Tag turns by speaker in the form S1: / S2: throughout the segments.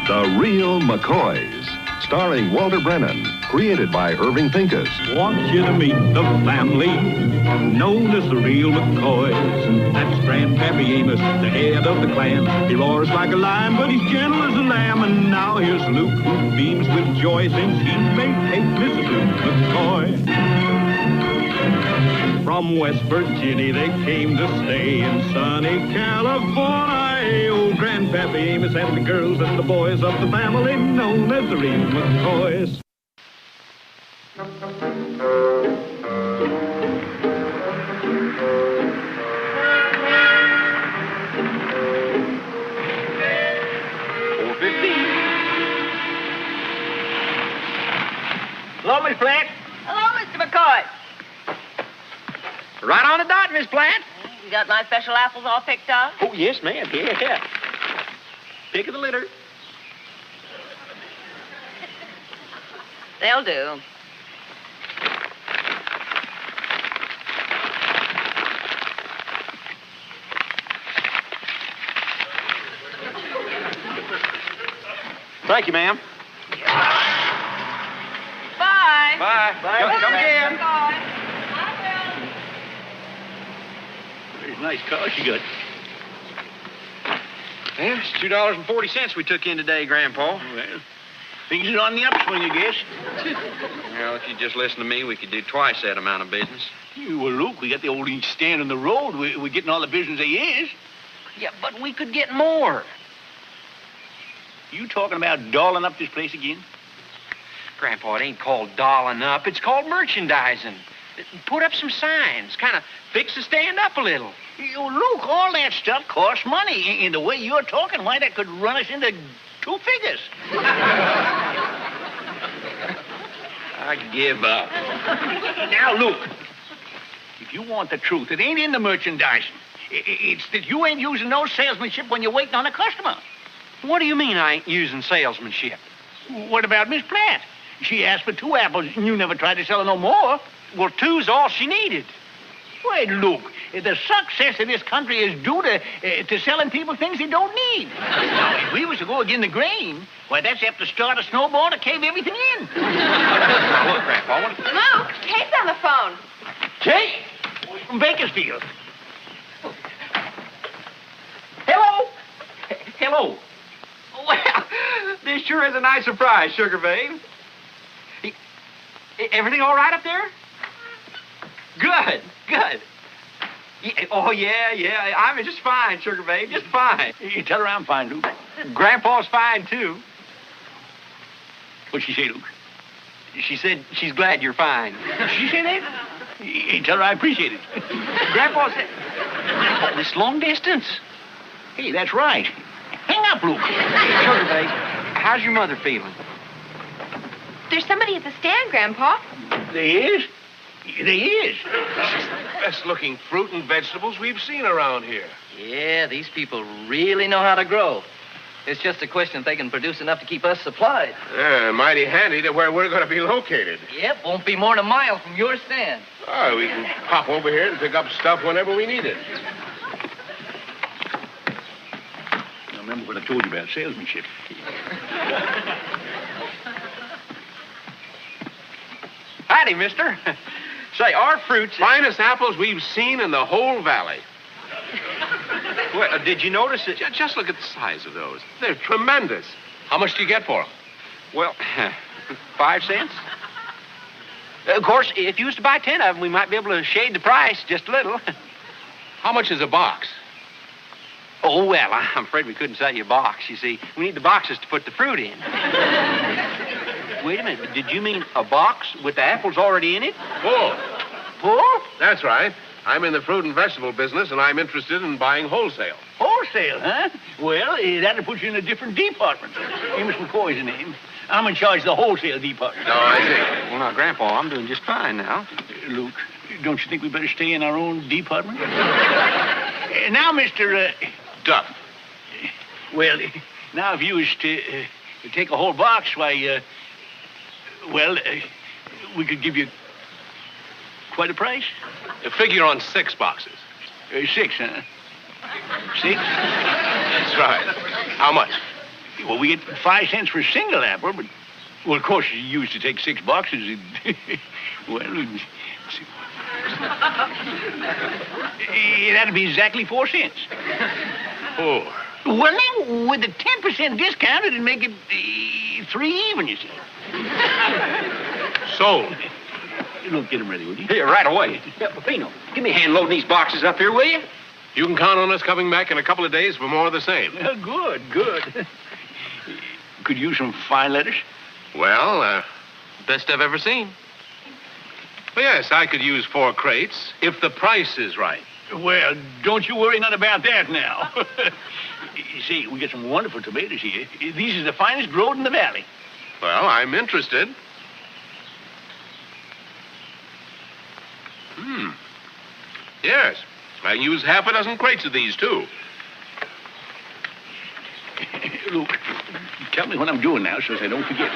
S1: The Real Mccoys, starring Walter Brennan, created by Irving Pincus.
S2: Want you to meet the family known as the Real Mccoys. That's Grandpappy Amos, the head of the clan. He roars like a lion, but he's gentle as a lamb. And now here's Luke, who beams with joy since he made Kate Mrs. Luke McCoy. From West Virginia they came to stay in sunny California. Old Grandpappy Amos and the girls and the boys of the family known as the Real McCoys.
S3: Hello, Miss Plant.
S4: Hello, Mr. McCoy.
S3: Right on the dot, Miss Plant.
S4: You got my special apples all picked out?
S3: Oh, yes, ma'am. Yeah. Pick of the litter.
S4: They'll do.
S3: Thank you, ma'am.
S4: Bye.
S3: Bye. Come again.
S4: Bye.
S3: There's a nice car she got. Yeah, it's $2.40 we took in today, Grandpa. Well, things are on the upswing, I guess. Well, if you just listen to me, we could do twice that amount of business. Well, look, we got the old East stand on the road. We're getting all the business there is. Yeah, but we could get more. You talking about dolling up this place again? Grandpa, it ain't called dolling up. It's called merchandising. Put up some signs. Kind of fix the stand up a little. Look, all that stuff costs money. In the way you're talking, why, that could run us into two figures. I give up. Now, look. If you want the truth, it ain't in the merchandising. It's that you ain't using no salesmanship when you're waiting on a customer. What do you mean I ain't using salesmanship? What about Miss Platt? She asked for 2 apples, and you never tried to sell her no more. Well, 2's all she needed. Well, look, the success of this country is due to selling people things they don't need. Now, if we was to go again the grain, why, that's apt to start a snowball to cave everything in. Look, Grandpa,
S4: Luke, Kate's on the phone.
S3: Kate? From Bakersfield. Hello? Hello. Well, this sure is a nice surprise, Sugar Babe. Everything all right up there? Good. Oh, yeah. I'm just fine, Sugar Babe, just fine. You tell her I'm fine, Luke. Grandpa's fine, too. What'd she say, Luke? She said she's glad you're fine. She said that? You tell her I appreciate it. Grandpa said... Oh, this long distance. Hey, that's right. Hang up, Luke. Sugar Babe, how's your mother feeling?
S4: There's somebody at the stand, Grandpa.
S3: There is? There is.
S5: She's the best-looking fruit and vegetables we've seen around here.
S6: Yeah, these people really know how to grow. It's just a question if they can produce enough to keep us supplied.
S5: Yeah, mighty handy to where we're going to be located.
S6: Yep, won't be more than a mile from your stand.
S5: Oh, we can pop over here and pick up stuff whenever we need it.
S3: Now, remember what I told you about salesmanship. Howdy, mister. Say, our fruits...
S5: Finest apples we've seen in the whole valley.
S3: Well, did you notice it?
S5: Just look at the size of those. They're tremendous. How much do you get for them?
S3: Well, 5 cents. Of course, if you was to buy 10 of them, we might be able to shade the price just a little.
S5: How much is a box?
S3: Oh, well, I'm afraid we couldn't sell you a box. You see, we need the boxes to put the fruit in. Wait a minute. Did you mean a box with the apples already in it?
S5: Full.
S3: Full?
S5: That's right. I'm in the fruit and vegetable business, and I'm interested in buying wholesale.
S3: Wholesale, huh? Well, that'll put you in a different department. Amos McCoy's the name. I'm in charge of the wholesale department.
S5: No, I see.
S3: Well, now, Grandpa, I'm doing just fine now. Luke, don't you think we better stay in our own department? Now, Mr.
S5: Duff.
S3: Well, now, if you was to take a whole box, why, we could give you quite a price.
S5: Figure on 6 boxes.
S3: 6, huh? 6?
S5: That's right. How much?
S2: Well, we get 5 cents for a single apple, but... Well, of course, you used to take 6 boxes. Well, that'd be exactly 4 cents.
S5: 4.
S2: Well, now, with the 10% discount, it'd make it 3 even, you see.
S5: Sold.
S2: Look, get them ready, would you?
S3: Here, right away. Yeah, Peppino, give me a hand loading these boxes up here, will you?
S5: You can count on us coming back in a couple of days for more of the same.
S2: Good, good. Could use some fine lettuce.
S5: Well, best I've ever seen. Well, yes, I could use 4 crates if the price is right.
S2: Well, don't you worry none about that now. You see, we get some wonderful tomatoes here. These are the finest growed in the valley.
S5: Well, I'm interested. Yes, I can use half a dozen crates of these, too.
S2: Luke, tell me what I'm doing now so I don't forget.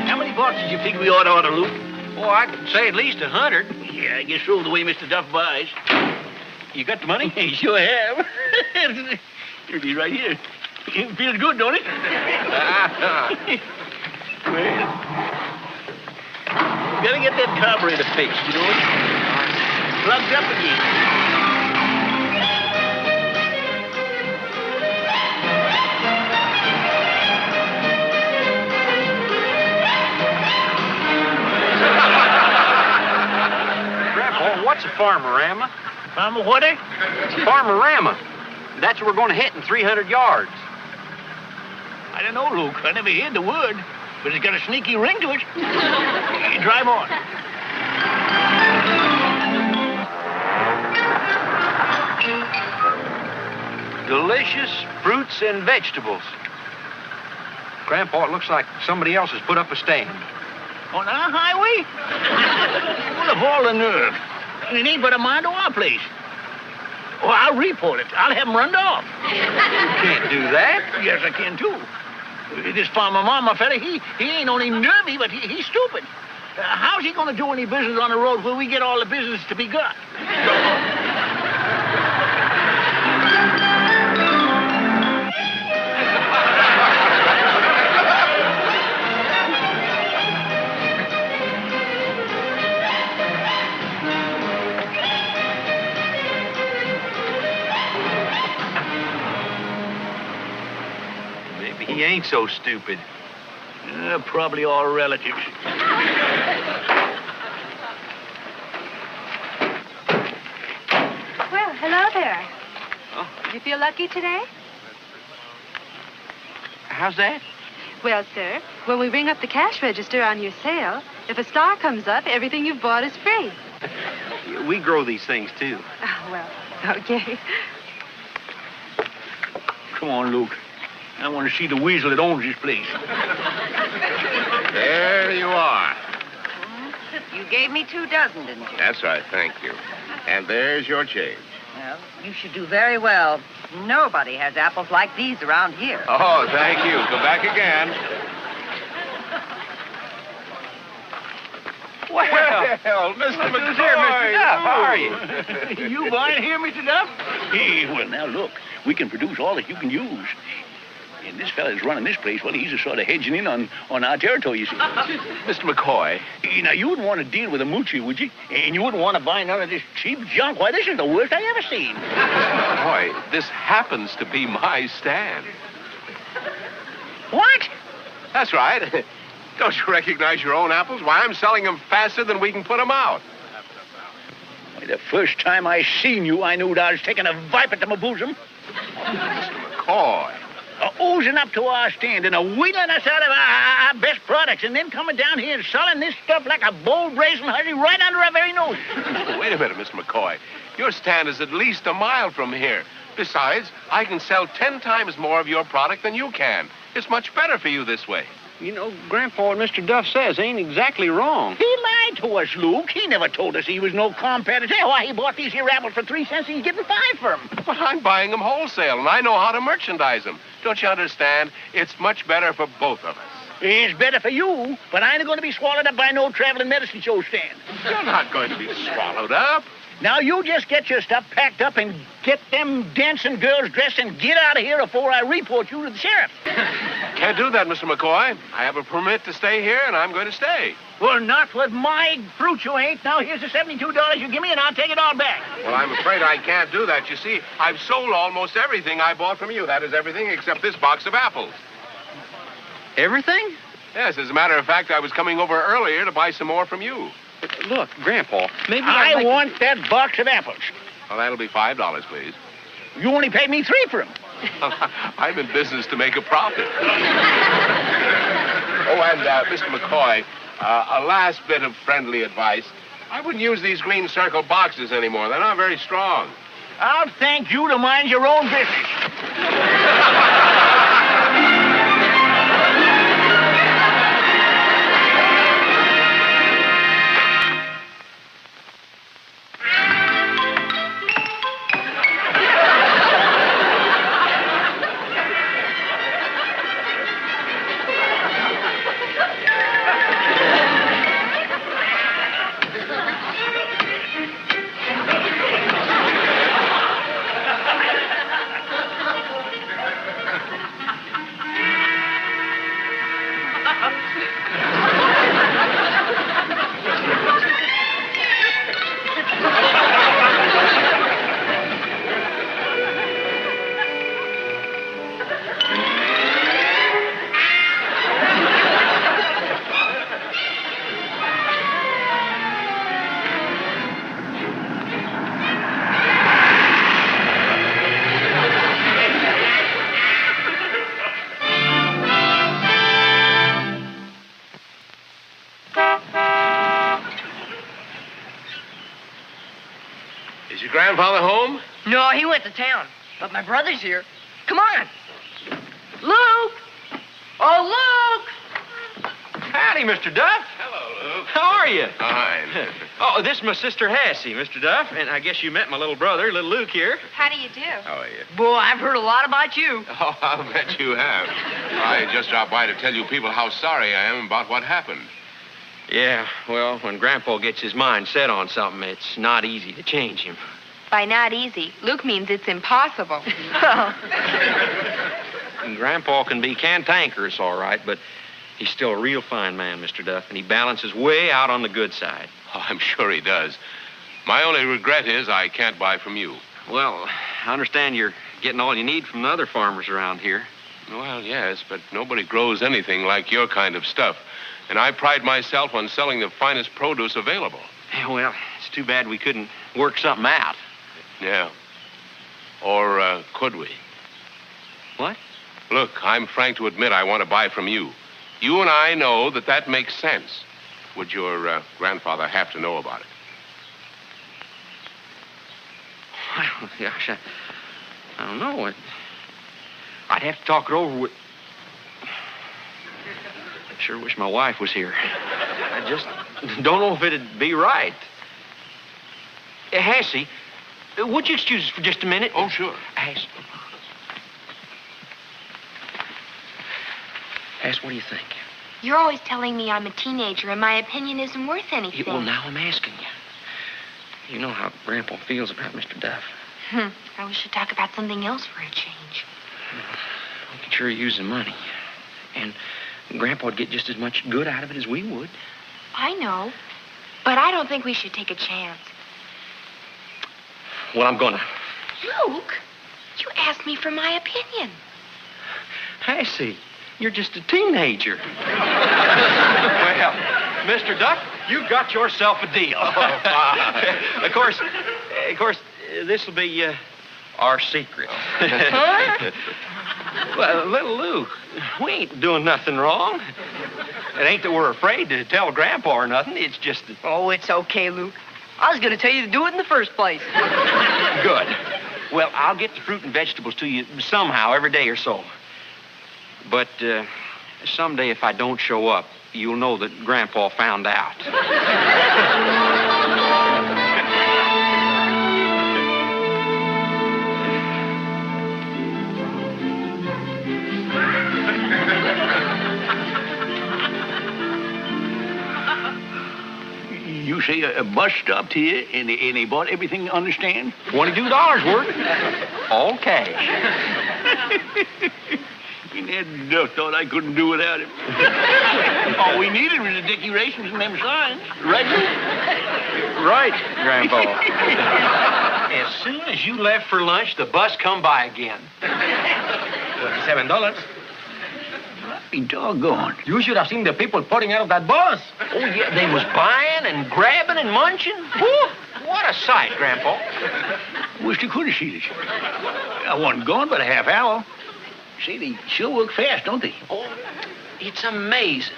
S2: How many boxes you think we ought to order, Luke?
S3: Oh, I'd say at least 100.
S2: Yeah, I guess so, the way Mr. Duff buys.
S3: You got the money?
S2: Sure have. Here it is right here. It feels good, don't it? Well, gotta get that carburetor fixed, you know? Plugged up again.
S3: Grandpa, what's a farmerama?
S2: Farmer what?
S3: Farmerama. That's what we're going to hit in 300 yards.
S2: I don't know, Luke. I never heard the word, but it's got a sneaky ring to it. You drive on.
S3: Delicious fruits and vegetables. Grandpa, it looks like somebody else has put up a stand.
S2: On our highway? Full of all the nerve. And it ain't but a mile to our place. Oh, I'll report it. I'll have him run off.
S3: You can't do that.
S2: Yes, I can, too. This farmer mama fella, he ain't only nervy, but he's stupid. How's he going to do any business on the road where we get all the business to be got?
S3: He ain't so stupid.
S2: Probably all relatives.
S4: Well, hello there.
S3: Oh,
S4: You feel lucky today?
S3: how's that?
S4: Well, sir, when we ring up the cash register on your sale, if a star comes up, everything you've bought is free.
S3: We grow these things, too.
S4: Oh, well, okay.
S2: Come on, Luke. I want to see the weasel that owns this place.
S5: There you are.
S7: You gave me 2 dozen, didn't you?
S5: That's right, thank you. And there's your change.
S7: Well, you should do very well. Nobody has apples like these around here.
S5: Oh, thank you. Come back again. Well, Mr. McCoy.
S3: Here, Mr. Duff. How are you?
S2: You buying here, Mr. Duff? Hey, well, now, look. We can produce all that you can use. And this fella's running this place, well, he's a sort of hedging in on our territory, you see.
S5: Mr. McCoy.
S2: Now, you wouldn't want to deal with a moochie, would you? And you wouldn't want to buy none of this cheap junk. Why, this is the worst I ever seen.
S5: Boy, this happens to be my stand.
S2: What?
S5: That's right. Don't you recognize your own apples? Why, I'm selling them faster than we can put them out.
S2: Why, the first time I seen you, I knew that I was taking a viper to my bosom.
S5: Mr. McCoy.
S2: Oozing up to our stand and wheeling us out of our best products and then coming down here and selling this stuff like a bold brazen hussy right under our very nose.
S5: Wait a minute, Mr. McCoy. Your stand is at least a mile from here. Besides, I can sell 10 times more of your product than you can. It's much better for you this way.
S3: You know, Grandpa, what Mr. Duff says ain't exactly wrong.
S2: He lied to us, Luke. He never told us he was no competitor. Why, he bought these here apples for 3 cents and he's getting 5 for them.
S5: But I'm buying them wholesale, and I know how to merchandise them. Don't you understand? It's much better for both of us.
S8: It's better for you, but I ain't going to be swallowed up by no traveling medicine show stand.
S5: You're not going to be swallowed up.
S8: Now, you just get your stuff packed up and get them dancing girls dressed and get out of here before I report you to the sheriff.
S5: Can't do that, Mr. McCoy. I have a permit to stay here, and I'm going to stay.
S8: Well, not with my fruit, you ain't. Now, here's the $72 you give me, and I'll take it all back.
S5: Well, I'm afraid I can't do that. You see, I've sold almost everything I bought from you. That is everything except this box of apples.
S3: Everything?
S5: Yes, as a matter of fact, I was coming over earlier to buy some more from you.
S3: Look, Grandpa, maybe
S8: I want that box of apples.
S5: Well, that'll be $5, please.
S8: You only paid me $3 for them.
S5: I'm in business to make a profit. Oh, and Mr. McCoy, a last bit of friendly advice. I wouldn't use these green circle boxes anymore. They're not very strong.
S8: I'll thank you to mind your own business.
S5: Is your grandfather home?
S7: No, he went to town. But my brother's here. Come on. Luke! Oh, Luke!
S3: Howdy, Mr. Duff.
S5: Hello, Luke.
S3: How are you?
S5: Fine.
S3: Oh, this is my sister Hassie, Mr. Duff, and I guess you met my little brother, little Luke here.
S4: How do you do?
S5: How are you?
S7: Boy, I've heard a lot about you.
S5: Oh, I'll bet you have. I just dropped by to tell you people how sorry I am about what happened.
S3: Yeah, well, when Grandpa gets his mind set on something, it's not easy to change him.
S4: By not easy, Luke means it's impossible.
S3: And Grandpa can be cantankerous, all right, but he's still a real fine man, Mr. Duff, and he balances way out on the good side.
S5: Oh, I'm sure he does. My only regret is I can't buy from you.
S3: Well, I understand you're getting all you need from the other farmers around here.
S5: Well, yes, but nobody grows anything like your kind of stuff. And I pride myself on selling the finest produce available.
S3: Yeah, well, it's too bad we couldn't work something out.
S5: Yeah. Or could we?
S3: What?
S5: Look, I'm frank to admit I want to buy from you. You and I know that makes sense. Would your grandfather have to know about it?
S3: Well, gosh, I don't know. I'd have to talk it over with... I sure wish my wife was here. I just don't know if it'd be right. Hassie, would you excuse us for just a minute?
S5: Oh, sure.
S3: Hass, what do you think?
S4: You're always telling me I'm a teenager and my opinion isn't worth anything.
S3: Well, now I'm asking you. You know how Grandpa feels about Mr. Duff.
S4: I wish we'd talk about something else for a change.
S3: We could sure use the money. And Grandpa'd get just as much good out of it as we would.
S4: I know, but I don't think we should take a chance.
S3: Well, I'm gonna.
S4: Luke, you asked me for my opinion.
S3: Hassie, you're just a teenager. Well, Mr. Duff, you got yourself a deal.
S5: Oh,
S3: Of course, this will be our secret. Well, little Luke, we ain't doing nothing wrong. It ain't that we're afraid to tell Grandpa or nothing. It's just that...
S7: Oh, it's okay, Luke. I was going to tell you to do it in the first place.
S3: Good. Well, I'll get the fruit and vegetables to you somehow every day or so. But someday if I don't show up, you'll know that Grandpa found out.
S8: You say a bus stopped here and they bought everything, understand?
S3: $22 worth. All cash.
S8: And that Duff thought I couldn't do without him. All we needed was the decorations and them signs. Right, Luke?
S3: Right, Grandpa. As soon as you left for lunch, the bus come by again. $7.
S8: Be doggone.
S3: You should have seen the people pouring out of that bus. Oh, yeah, they was buying and grabbing and munching. Whew, what a sight, Grandpa.
S8: Wish you could have seen it. I wasn't gone but a half hour. Say, they sure work fast, don't they?
S3: Oh, it's amazing.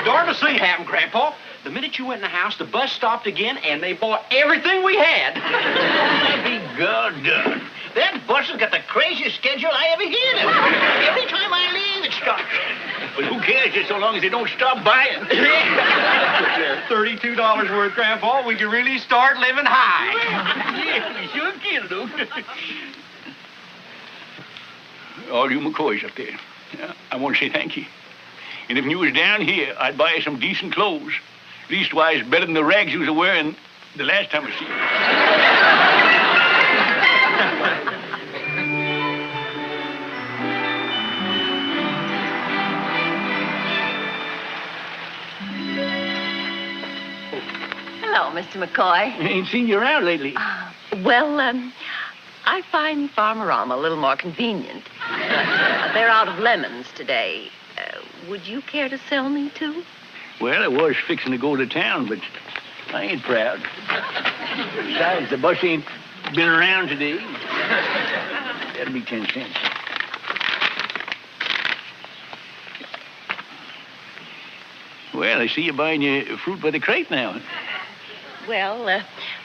S3: Darn to see happen, Grandpa. The minute you went in the house, the bus stopped again, and they bought everything we had.
S8: Be goddamn. That bus has got the craziest schedule I ever heard of. Every time I leave, it stops. But who cares, just so long as they don't stop buying.
S3: $32 worth, Grandpa. We can really start living high.
S8: Yeah, we sure can, Luke. All you McCoys up there, I want to say thank you. And if you was down here, I'd buy you some decent clothes. Leastwise, better than the rags you was wearing the last time I see you.
S9: Hello, Mr. McCoy.
S8: I ain't seen you around lately.
S9: Well, I find Farmerama a little more convenient. They're out of lemons today. Would you care to sell me two?
S8: Well, I was fixing to go to town, but I ain't proud. Besides, the bus ain't been around today. That'll be 10 cents. Well, I see you buying your fruit by the crate now.
S9: Well,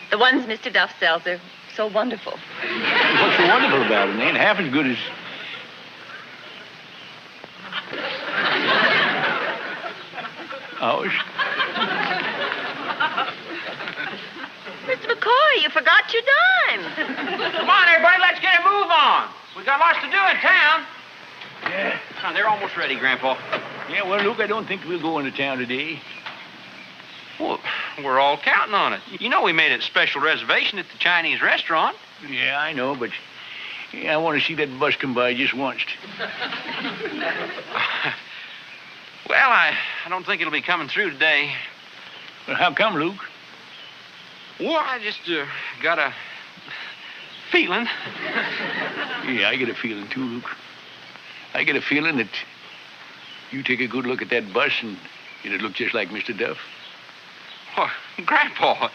S9: the ones Mr. Duff sells are so wonderful.
S8: What's so wonderful about them? They ain't half as good as... ours.
S9: Mr. McCoy, you forgot your dime.
S3: Come on, everybody, let's get a move on. We got lots to do in town.
S8: Yeah.
S3: Oh, they're almost ready, Grandpa.
S8: Yeah, well, Luke, I don't think we'll go into town today.
S3: Well, we're all counting on it. You know we made a special reservation at the Chinese restaurant.
S8: Yeah, I know, but I want to see that bus come by just once.
S3: Well, I don't think it'll be coming through today.
S8: Well, how come, Luke?
S3: Well, I just got a feeling.
S8: Yeah, I get a feeling, too, Luke. I get a feeling that you take a good look at that bus and it'd look just like Mr. Duff.
S3: Oh, Grandpa,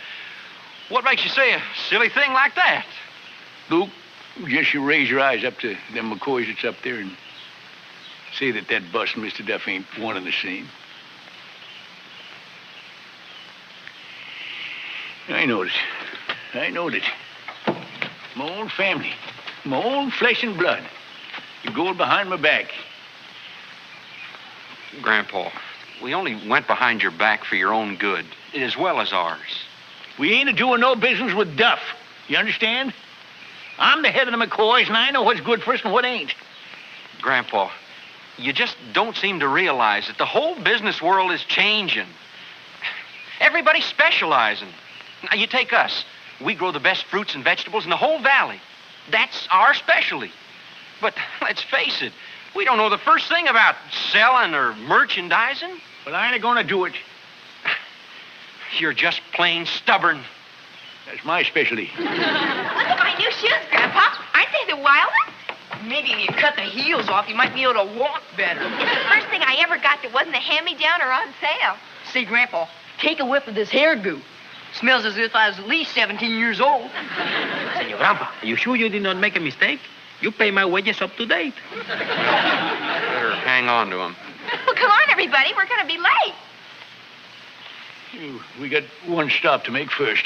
S3: what makes you say a silly thing like that?
S8: Luke, just you raise your eyes up to them McCoys that's up there and say that bus and Mr. Duff ain't one and the same. I know it. I know that. My own family, my own flesh and blood, you going behind my back.
S3: Grandpa, we only went behind your back for your own good, as well as ours.
S8: We ain't a-doing no business with Duff. You understand? I'm the head of the McCoys, and I know what's good for us and what ain't.
S3: Grandpa, you just don't seem to realize that the whole business world is changing. Everybody's specializing. Now, you take us. We grow the best fruits and vegetables in the whole valley. That's our specialty. But let's face it, we don't know the first thing about selling or merchandising.
S8: Well, I ain't gonna do it.
S3: You're just plain stubborn.
S8: That's my specialty.
S7: Look at my new shoes, Grandpa. Aren't they the wildest? Maybe if you cut the heels off, you might be able to walk better.
S4: It's the first thing I ever got that wasn't a hand-me-down or on sale.
S7: See, Grandpa, take a whiff of this hair goo. Smells as if I was at least 17 years old.
S10: Senor Grandpa, are you sure you did not make a mistake? You pay my wages up to date.
S3: Better hang on to him.
S4: Well, come on, everybody. We're going to be late.
S8: We got one stop to make first.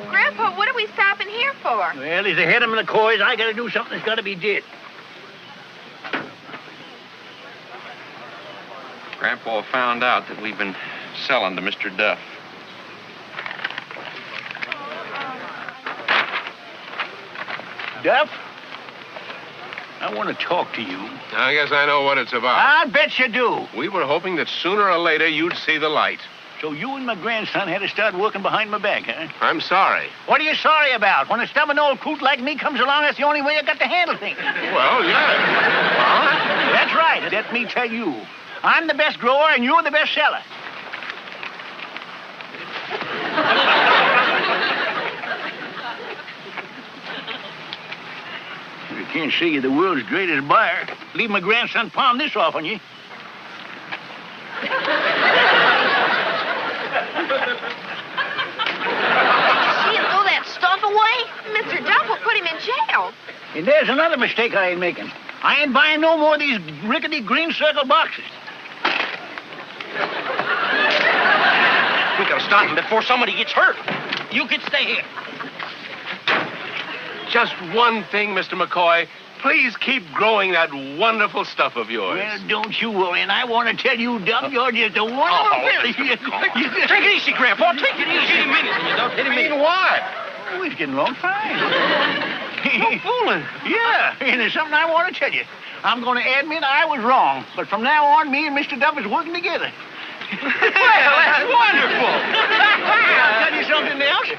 S4: Grandpa, what are we stopping here for?
S8: Well, he's ahead of the McCoys. I gotta do something that's gotta be did.
S3: Grandpa found out that we've been selling to Mr. Duff.
S8: Duff, I want to talk to you.
S5: I guess I know what it's about.
S8: I bet you do.
S5: We were hoping that sooner or later you'd see the light.
S8: So you and my grandson had to start working behind my back, huh?
S5: I'm sorry.
S8: What are you sorry about? When a stubborn old coot like me comes along, that's the only way you got to handle things.
S5: Well, yeah.
S8: That's right. Let me tell you. I'm the best grower and you're the best seller. I can't say you're the world's greatest buyer. Leave my grandson palm this off on you.
S7: See him throw that stuff away?
S4: Mr. Duff will put him in jail.
S8: And there's another mistake I ain't making. I ain't buying no more of these rickety green circle boxes.
S3: We gotta stop him before somebody gets hurt. You can stay here.
S5: Just one thing, Mr. McCoy. Please keep growing that wonderful stuff of yours.
S8: Well, don't you worry, and I want to tell you, Duff, you're just a wonderful fellow.
S3: Take it easy, Grandpa. Take it easy. Hit him in it, you don't hit him in.
S5: What?
S8: Oh, he's getting along fine.
S3: No fooling.
S8: Yeah, and there's something I want to tell you. I'm going to admit I was wrong, but from now on, me and Mr. Duff is working together.
S3: Well, that's wonderful.
S8: I'll tell you something else.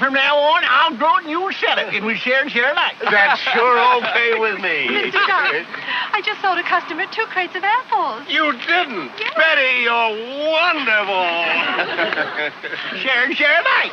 S8: From now on, I'll grow it and you'll sell it, and we share and share alike.
S5: That's sure okay with me.
S4: Mr. Duff, I just sold a customer 2 crates of apples.
S5: You didn't.
S4: Yes.
S5: Betty, you're wonderful.
S8: Share and share alike.